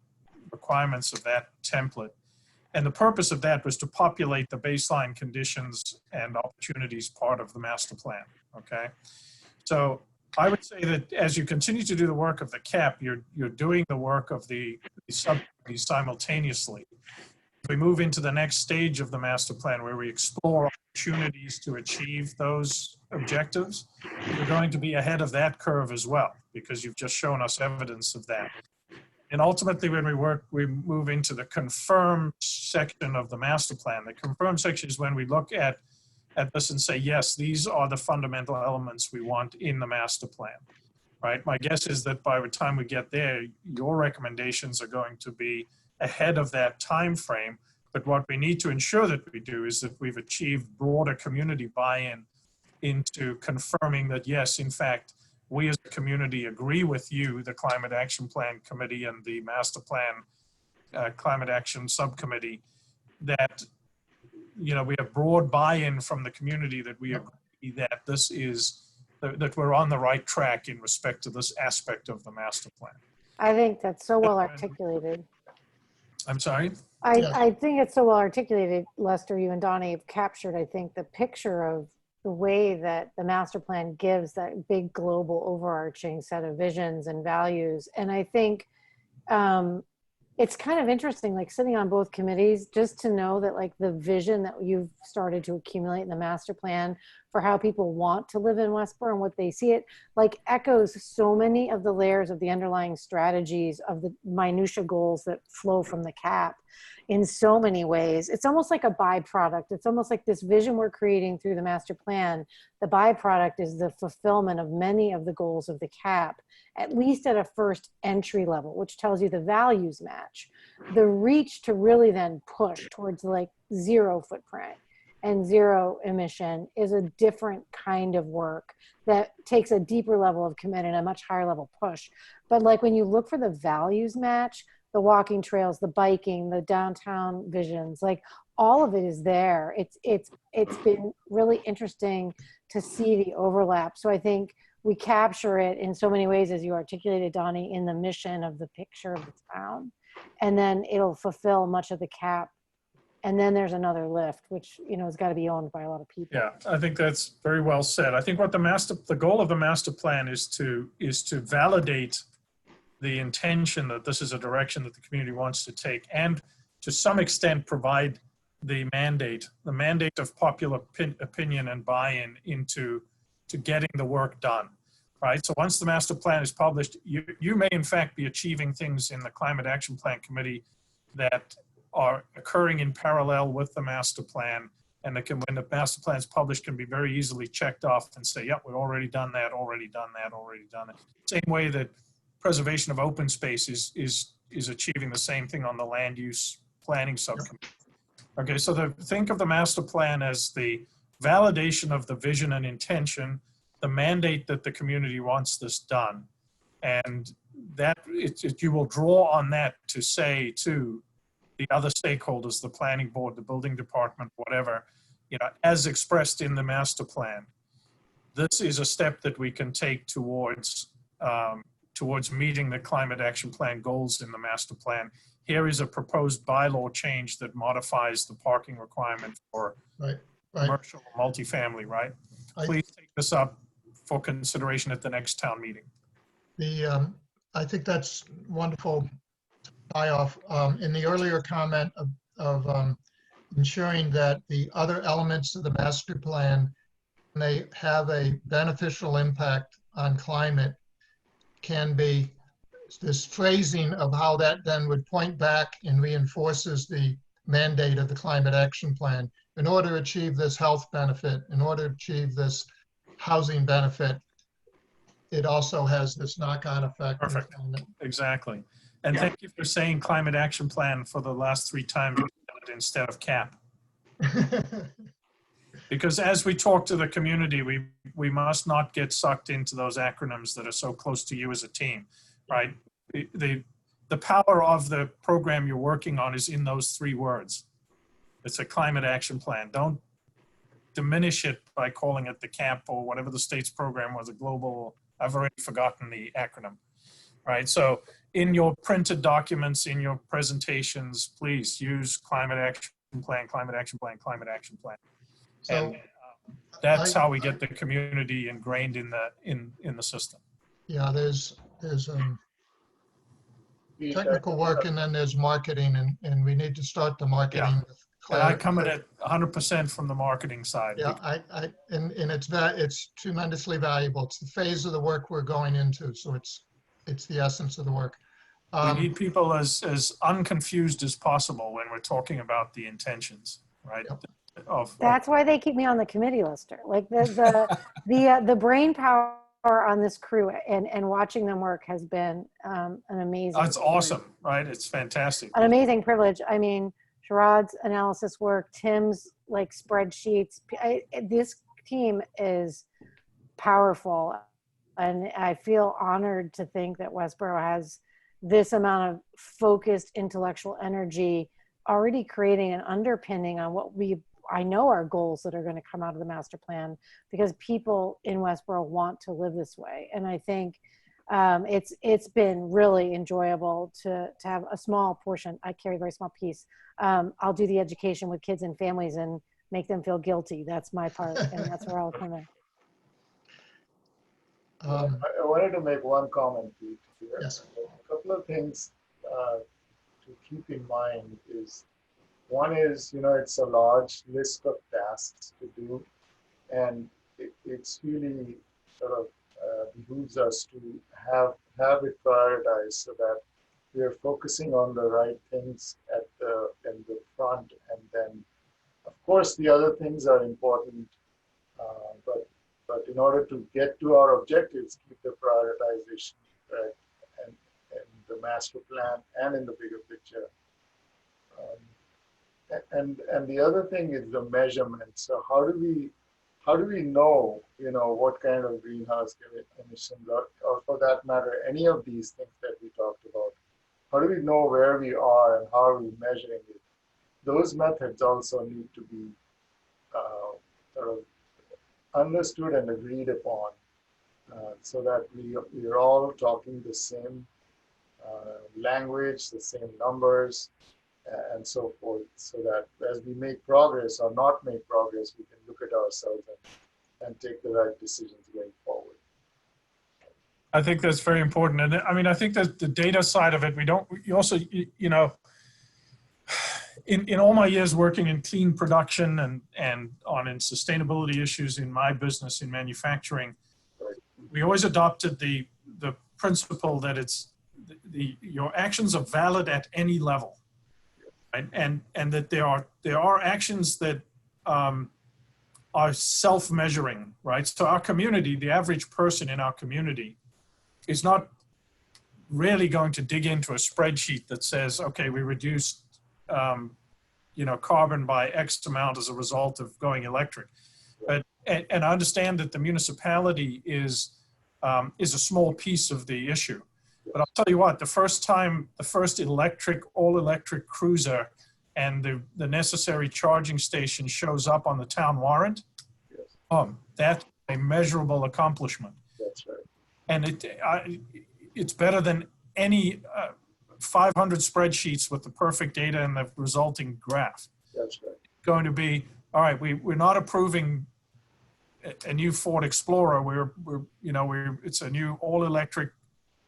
requirements of that template. And the purpose of that was to populate the baseline conditions and opportunities part of the master plan, okay? So I would say that as you continue to do the work of the CAP, you're doing the work of the subcommittee simultaneously. If we move into the next stage of the master plan where we explore opportunities to achieve those objectives, you're going to be ahead of that curve as well, because you've just shown us evidence of that. And ultimately, when we move into the confirmed section of the master plan. The confirmed section is when we look at this and say, yes, these are the fundamental elements we want in the master plan, right? My guess is that by the time we get there, your recommendations are going to be ahead of that time frame. But what we need to ensure that we do is that we've achieved broader community buy-in into confirming that, yes, in fact, we as a community agree with you, the Climate Action Plan Committee and the Master Plan Climate Action Subcommittee, that we have broad buy-in from the community that we agree that this is, that we're on the right track in respect to this aspect of the master plan. I think that's so well articulated. I'm sorry? I think it's so well articulated, Lester. You and Donnie have captured, I think, the picture of the way that the master plan gives that big global overarching set of visions and values. And I think it's kind of interesting, like sitting on both committees, just to know that like the vision that you've started to accumulate in the master plan for how people want to live in Westboro and what they see it, like echoes so many of the layers of the underlying strategies of the minutia goals that flow from the CAP in so many ways. It's almost like a byproduct. It's almost like this vision we're creating through the master plan. The byproduct is the fulfillment of many of the goals of the CAP, at least at a first entry level, which tells you the values match. The reach to really then push towards like zero footprint and zero emission is a different kind of work that takes a deeper level of commitment and a much higher level push. But like when you look for the values match, the walking trails, the biking, the downtown visions, like all of it is there. It's been really interesting to see the overlap. So I think we capture it in so many ways, as you articulated, Donnie, in the mission of the picture of the town. and then it'll fulfill much of the cap. And then there's another lift, which, you know, has got to be owned by a lot of people. Yeah, I think that's very well said. I think what the goal of the master plan is to validate the intention that this is a direction that the community wants to take, and to some extent provide the mandate of popular opinion and buy-in into getting the work done, right? So once the master plan is published, you may in fact be achieving things in the Climate Action Plan Committee that are occurring in parallel with the master plan, and when the master plan is published, can be very easily checked off and say, yep, we've already done that, already done that, already done it. Same way that preservation of open space is achieving the same thing on the land use planning subcommittee. Okay, so think of the master plan as the validation of the vision and intention, the mandate that the community wants this done, and that you will draw on that to say to the other stakeholders, the planning board, the building department, whatever, you know, as expressed in the master plan, this is a step that we can take towards meeting the climate action plan goals in the master plan. Here is a proposed bylaw change that modifies the parking requirement for commercial or multifamily, right? Please take this up for consideration at the next town meeting. I think that's wonderful tie-off. In the earlier comment of ensuring that the other elements of the master plan, when they have a beneficial impact on climate, can be this phrasing of how that then would point back and reinforces the mandate of the climate action plan. In order to achieve this health benefit, in order to achieve this housing benefit, it also has this knock-on effect. Perfect. Exactly. And thank you for saying climate action plan for the last 3 times instead of CAP. Because as we talk to the community, we must not get sucked into those acronyms that are so close to you as a team, right? The power of the program you're working on is in those 3 words. It's a climate action plan. Don't diminish it by calling it the CAP or whatever the state's program was, a global, I've already forgotten the acronym, right? So in your printed documents, in your presentations, please use climate action plan, climate action plan, climate action plan. So and that's how we get the community ingrained in the system. Yeah, there's technical work, and then there's marketing, and we need to start the marketing. Yeah. And I come at it 100% from the marketing side. Yeah, and it's tremendously valuable. It's the phase of the work we're going into, so it's the essence of the work. We need people as unconfused as possible when we're talking about the intentions, right? Yep. That's why they keep me on the committee, Lester. Like the brain power on this crew and watching them work has been an amazing. That's awesome, right? It's fantastic. An amazing privilege. I mean, Sherrod's analysis work, Tim's like spreadsheets. This team is powerful, and I feel honored to think that Westboro has this amount of focused intellectual energy already creating an underpinning on what I know are goals that are going to come out of the master plan, because people in Westboro want to live this way. And I think it's been really enjoyable to have a small portion. I carry a very small piece. I'll do the education with kids and families and make them feel guilty. That's my part, and that's where I'll come in. I wanted to make one comment, Pete, here. Yes. A couple of things to keep in mind is, one is, it's a large list of tasks to do, and it's really sort of behooves us to have it prioritized so that we are focusing on the right things in the front, and then, of course, the other things are important, but in order to get to our objectives, keep the prioritization right, and the master plan and in the bigger picture. And the other thing is the measurement. So how do we know, what kind of greenhouse emissions or for that matter, any of these things that we talked about? How do we know where we are and how are we measuring it? Those methods also need to be sort of understood and agreed upon so that we are all talking the same language, the same numbers, and so forth, so that as we make progress or not make progress, we can look at ourselves and take the right decisions going forward. I think that's very important. And I mean, I think that the data side of it, you also, you know, in all my years working in clean production and in sustainability issues in my business in manufacturing, we always adopted the principle that your actions are valid at any level, right? And that there are actions that are self-measuring, right? So our community, the average person in our community, is not really going to dig into a spreadsheet that says, okay, we reduced you know, carbon by X amount as a result of going electric. But and I understand that the municipality is a small piece of the issue. But I'll tell you what, the first all electric cruiser and the necessary charging station shows up on the town warrant, that's a measurable accomplishment. That's right. And it's better than any 500 spreadsheets with the perfect data and the resulting graph. That's right. Going to be, all right, we're not approving a new Ford Explorer. It's a new all-electric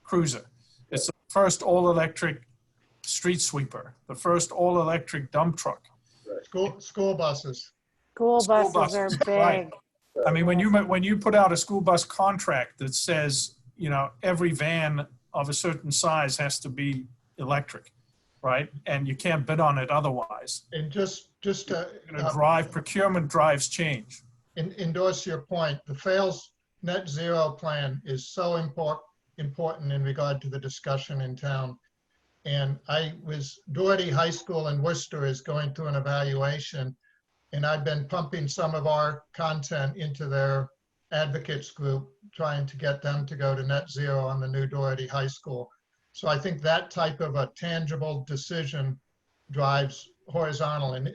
cruiser. It's the first all-electric street sweeper, the first all-electric dump truck. Right. School buses. School buses are big. Right. I mean, when you put out a school bus contract that says, you know, every van of a certain size has to be electric, right? And you can't bid on it otherwise. And just to procurement drives change. Endorse your point, the FAILS net zero plan is so important in regard to the discussion in town. And Doherty High School in Worcester is going through an evaluation, and I've been pumping some of our content into their advocates group, trying to get them to go to net zero on the new Doherty High School. So I think that type of a tangible decision drives horizontal. And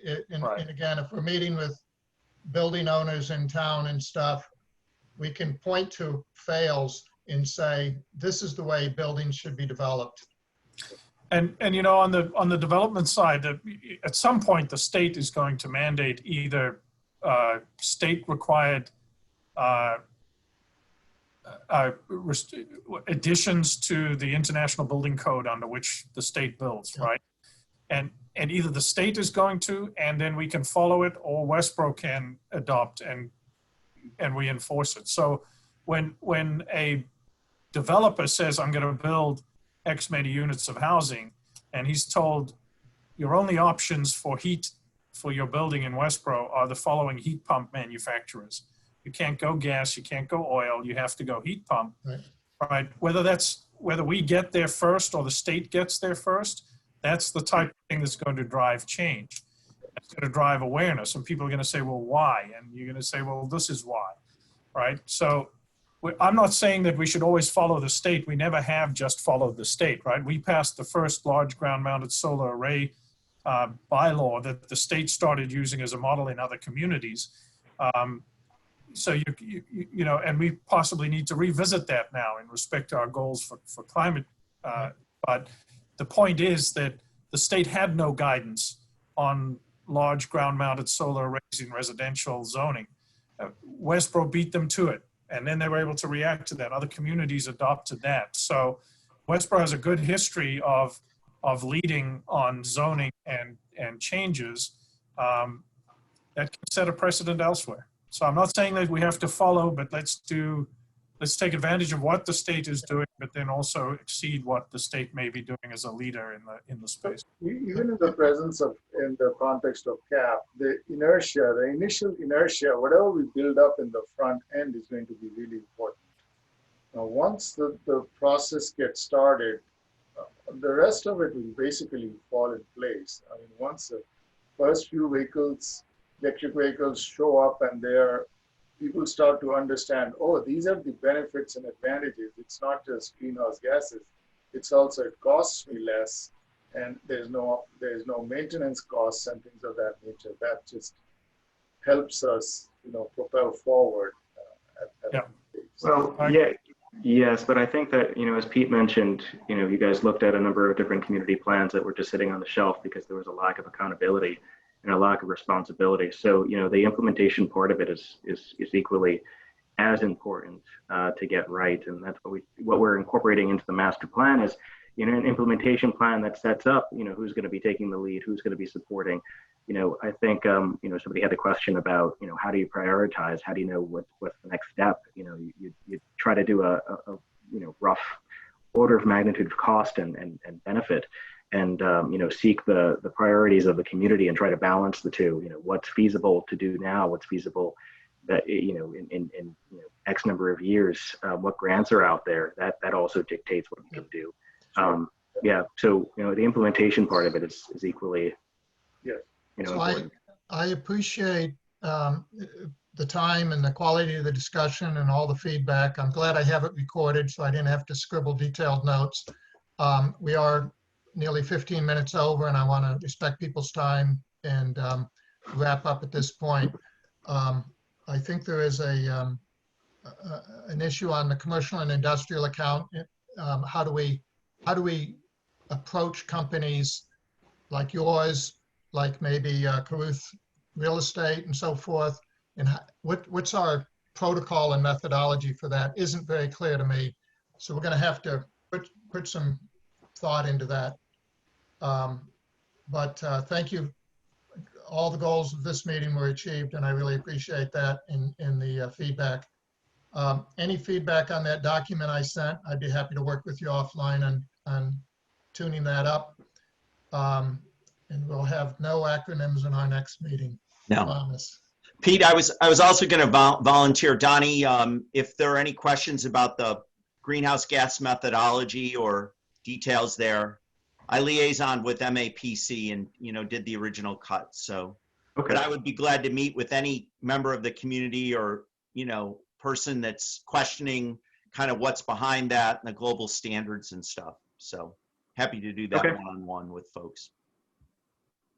again, if we're meeting with building owners in town and stuff, we can point to FAILS and say, this is the way buildings should be developed. And you know, on the development side, at some point the state is going to mandate either state required additions to the International Building Code under which the state builds, right? And either the state is going to, and then we can follow it, or Westboro can adopt and we enforce it. So when a developer says, I'm going to build X many units of housing, and he's told your only options for heat for your building in Westboro are the following heat pump manufacturers. You can't go gas, you can't go oil, you have to go heat pump, right? Whether we get there first or the state gets there first, that's the type of thing that's going to drive change. It's going to drive awareness, and people are going to say, well, why? And you're going to say, well, this is why, right? So I'm not saying that we should always follow the state. We never have just followed the state, right? We passed the first large ground-mounted solar array bylaw that the state started using as a model in other communities. So you know, and we possibly need to revisit that now in respect to our goals for climate. But the point is that the state had no guidance on large ground-mounted solar arrays in residential zoning. Westboro beat them to it, and then they were able to react to that. Other communities adopted that. So Westboro has a good history of leading on zoning and changes that can set a precedent elsewhere. So I'm not saying that we have to follow, but let's take advantage of what the state is doing, but then also exceed what the state may be doing as a leader in the space. Even in the context of CAP, the initial inertia, whatever we build up in the front end is going to be really important. Now, once the process gets started, the rest of it will basically fall in place. I mean, once the first few electric vehicles show up and people start to understand, oh, these are the benefits and advantages. It's not just greenhouse gases. It's also, it costs me less, and there's no maintenance costs and things of that nature. That just helps us, you know, propel forward. Well, yeah, Yes, but I think that, as Pete mentioned, you guys looked at a number of different community plans that were just sitting on the shelf because there was a lack of accountability and a lack of responsibility. So, the implementation part of it is equally as important to get right. And that's what we're incorporating into the master plan is, an implementation plan that sets up, who's going to be taking the lead, who's going to be supporting. I think, somebody had a question about, how do you prioritize? How do you know what's the next step? You try to do a rough order of magnitude of cost and benefit, and, seek the priorities of the community and try to balance the two. What's feasible to do now? What's feasible that, in X number of years? What grants are out there? That also dictates what we can do. Yeah. So, the implementation part of it is equally, Yes. So important. I appreciate the time and the quality of the discussion and all the feedback. I'm glad I have it recorded so I didn't have to scribble detailed notes. We are nearly 15 minutes over, and I want to respect people's time and wrap up at this point. I think there is an issue on the commercial and industrial account. How do we approach companies like yours, like maybe Caruth Real Estate and so forth? And what's our protocol and methodology for that isn't very clear to me. So we're going to have to put some thought into that. But thank you. All the goals of this meeting were achieved, and I really appreciate that in the feedback. Any feedback on that document I sent, I'd be happy to work with you offline on tuning that up. And we'll have no acronyms in our next meeting. No. Promise. Pete, I was also going to volunteer. Donnie, if there are any questions about the greenhouse gas methodology or details there, I liaison with MAPC and, did the original cut. So, Okay. but I would be glad to meet with any member of the community or, person that's questioning kind of what's behind that and the global standards and stuff. So happy to do that Okay. one-on-one with folks.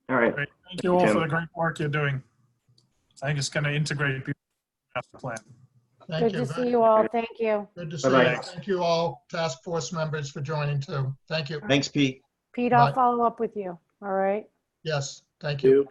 All right. Great. Thank you all Tim. for the great work you're doing. I think it's going to integrate people in the master plan. Thank Good you. to see you all. Thank you. Good to see you. Bye-bye. Thank you all, task force members, for joining too. Thank you. Thanks, Pete. Pete, I'll Bye. follow up with you. All right. Yes, thank you.